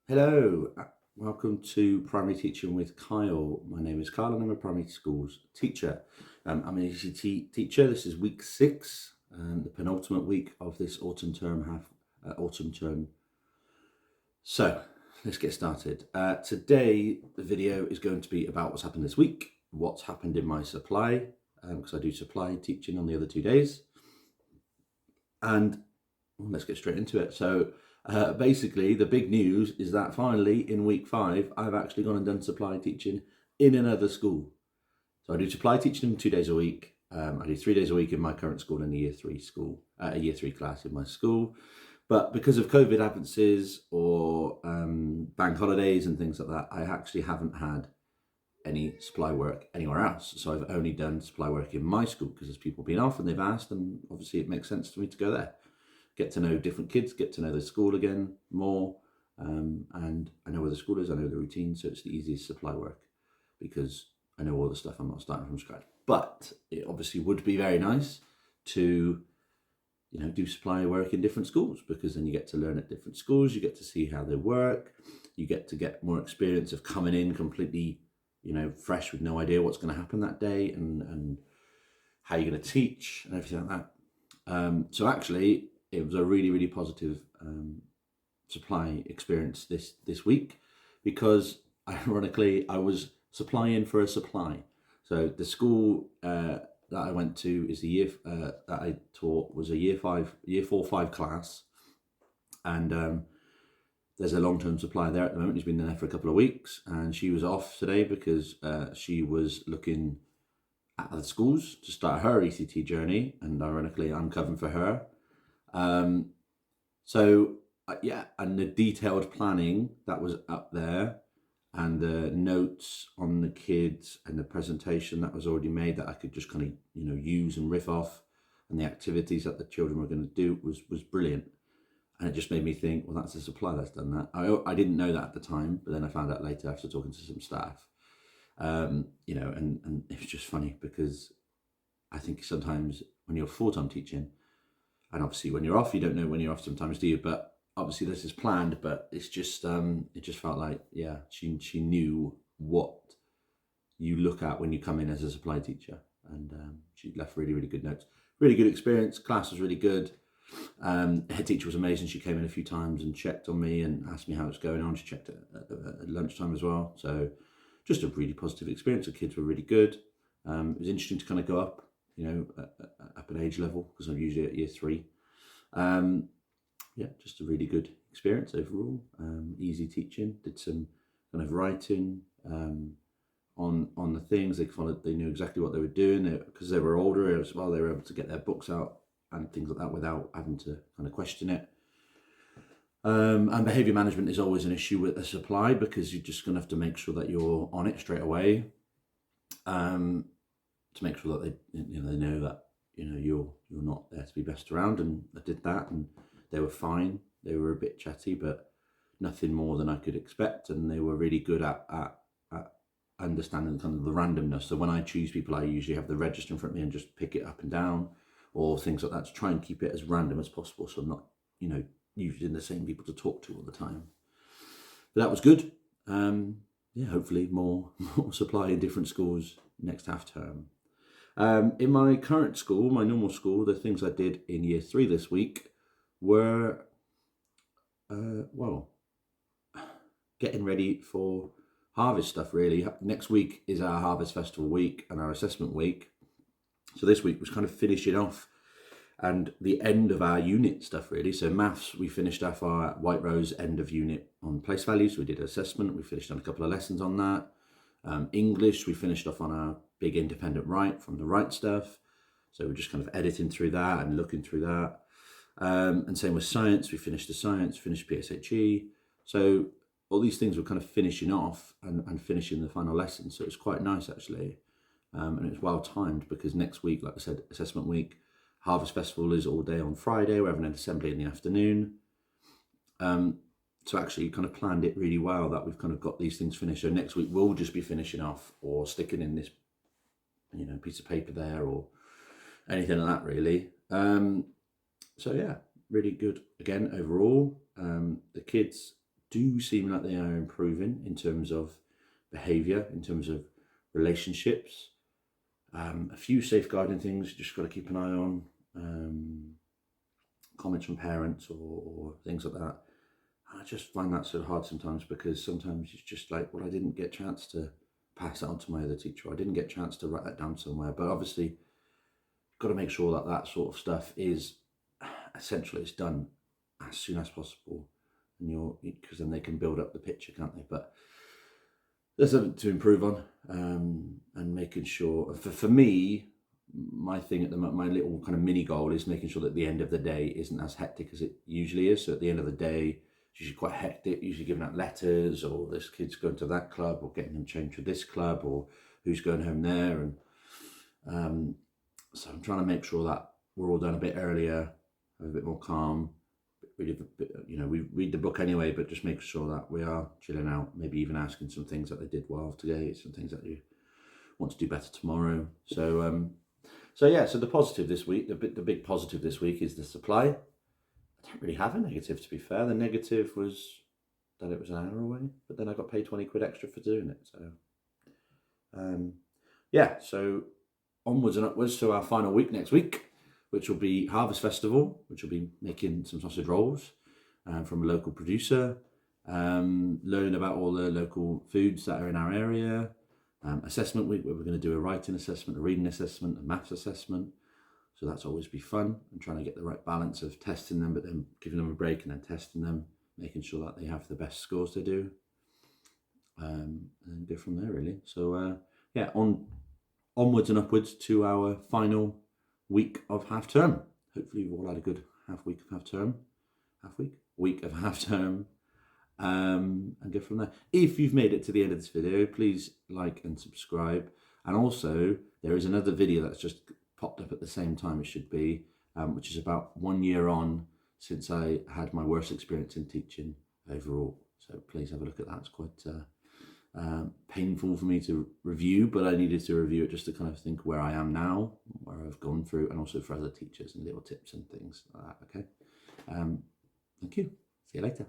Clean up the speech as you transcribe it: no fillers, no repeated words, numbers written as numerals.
Hello, welcome to Primary Teaching with Kyle. My name is Kyle and I'm a primary schools teacher. I'm an ECT teacher. This is week 6, the penultimate week of this autumn term. So let's get started. Today, the video is going to be about what's happened this week, what's happened in my supply, because I do supply teaching on the other 2 days. And let's get straight into it. So basically, the big news is that finally in week 5, I've actually gone and done supply teaching in another school. So I do supply teaching 2 days a week. I do 3 days a week in my current school and a year 3 class in my school. But because of COVID absences or bank holidays and things like that, I actually haven't had any supply work anywhere else. So I've only done supply work in my school because there's people been off and they've asked, and obviously it makes sense for me to go there. Get to know different kids, get to know the school again more, and I know where the school is, I know the routine, so it's the easiest supply work because I know all the stuff. I'm not starting from scratch. But it obviously would be very nice to, do supply work in different schools, because then you get to learn at different schools, you get to see how they work, you get more experience of coming in completely, fresh with no idea what's going to happen that day and how you're going to teach and everything like that. So actually, it was a really, really positive supply experience this week, because ironically I was supplying for a supply. So the school that I went to is the year that I taught was a year 4-5 class, and there's a long-term supply there at the moment. She's been there for a couple of weeks, and she was off today because she was looking at the schools to start her ECT journey, and ironically I'm covering for her. And the detailed planning that was up there, and the notes on the kids, and the presentation that was already made that I could just kind of use and riff off, and the activities that the children were going to do was brilliant. And it just made me think, well, that's a supply that's done that. I didn't know that at the time, but then I found out later after talking to some staff. And it was just funny, because I think sometimes when you're full-time teaching, and obviously when you're off, you don't know when you're off sometimes, do you? But obviously this is planned, but it's just, it just felt like, yeah, she knew what you look at when you come in as a supply teacher. And she left really, really good notes. Really good experience. Class was really good. Head teacher was amazing. She came in a few times and checked on me and asked me how it's going on. She checked at lunchtime as well. So just a really positive experience. The kids were really good. It was interesting to kind of go up, up an age level, because I'm usually at year 3. Just a really good experience overall. Easy teaching. Did some kind of writing on the things. They knew exactly what they were doing, because they were older as well. They were able to get their books out and things like that without having to kind of question it. And behaviour management is always an issue with a supply, because you're just going to have to make sure that you're on it straight away, to make sure that they know that you're not there to be messed around. And I did that, and they were fine. They were a bit chatty, but nothing more than I could expect, and they were really good at understanding kind of the randomness. So when I choose people, I usually have the register in front of me and just pick it up and down, or things like that, to try and keep it as random as possible, so I'm not using the same people to talk to all the time. But that was good. Hopefully more supply in different schools next half term. In my current school, my normal school, the things I did in year 3 this week were, getting ready for harvest stuff, really. Next week is our harvest festival week and our assessment week. So this week was kind of finishing off and the end of our unit stuff, really. So maths, we finished off our White Rose end of unit on place values. We did assessment. We finished on a couple of lessons on that. English, we finished off on our big independent write from the write stuff. So we're just kind of editing through that and looking through that. And same with science. We finished the science, finished PSHE. So all these things were kind of finishing off and finishing the final lesson. So it was quite nice, actually. And it was well timed, because next week, like I said, assessment week, Harvest Festival is all day on Friday. We're having an assembly in the afternoon. So actually kind of planned it really well, that we've kind of got these things finished. So next week we'll just be finishing off or sticking in this, piece of paper there or anything like that, really. So yeah, really good again overall. The kids do seem like they are improving in terms of behaviour, in terms of relationships. A few safeguarding things you just got to keep an eye on. Comments from parents or things like that. I just find that so hard sometimes, because sometimes it's just like, well, I didn't get a chance to pass that on to my other teacher. I didn't get a chance to write that down somewhere. But obviously, got to make sure that that sort of stuff is essentially it's done as soon as possible, and because then they can build up the picture, can't they? But there's something to improve on, and making sure for me, my thing at the moment, my little kind of mini goal is making sure that the end of the day isn't as hectic as it usually is. So at the end of the day, it's usually quite hectic, usually giving out letters, or this kid's going to that club, or getting them changed for this club, or who's going home there. And so I'm trying to make sure that we're all done a bit earlier, a bit more calm. We read the book anyway, but just make sure that we are chilling out, maybe even asking some things that they did well today, some things that you want to do better tomorrow. So the positive this week, the big positive this week is the supply. I don't really have a negative, to be fair. The negative was that it was an hour away, but then I got paid 20 quid extra for doing it. So, so onwards and upwards to our final week next week, which will be Harvest Festival, which will be making some sausage rolls from a local producer, learning about all the local foods that are in our area. Assessment week, where we're going to do a writing assessment, a reading assessment, a maths assessment. So that's always be fun, and trying to get the right balance of testing them, but then giving them a break and then testing them, making sure that they have the best scores to do, and then go from there, really. So onwards and upwards to our final week of half term. Hopefully you've all had a good week of half term, and go from there. If you've made it to the end of this video, please like and subscribe. And also, there is another video that's just popped up at the same time, it should be, which is about 1 year on since I had my worst experience in teaching overall. So please have a look at that. It's quite painful for me to review, but I needed to review it just to kind of think where I am now, where I've gone through, and also for other teachers and little tips and things like that. Okay. Thank you. See you later.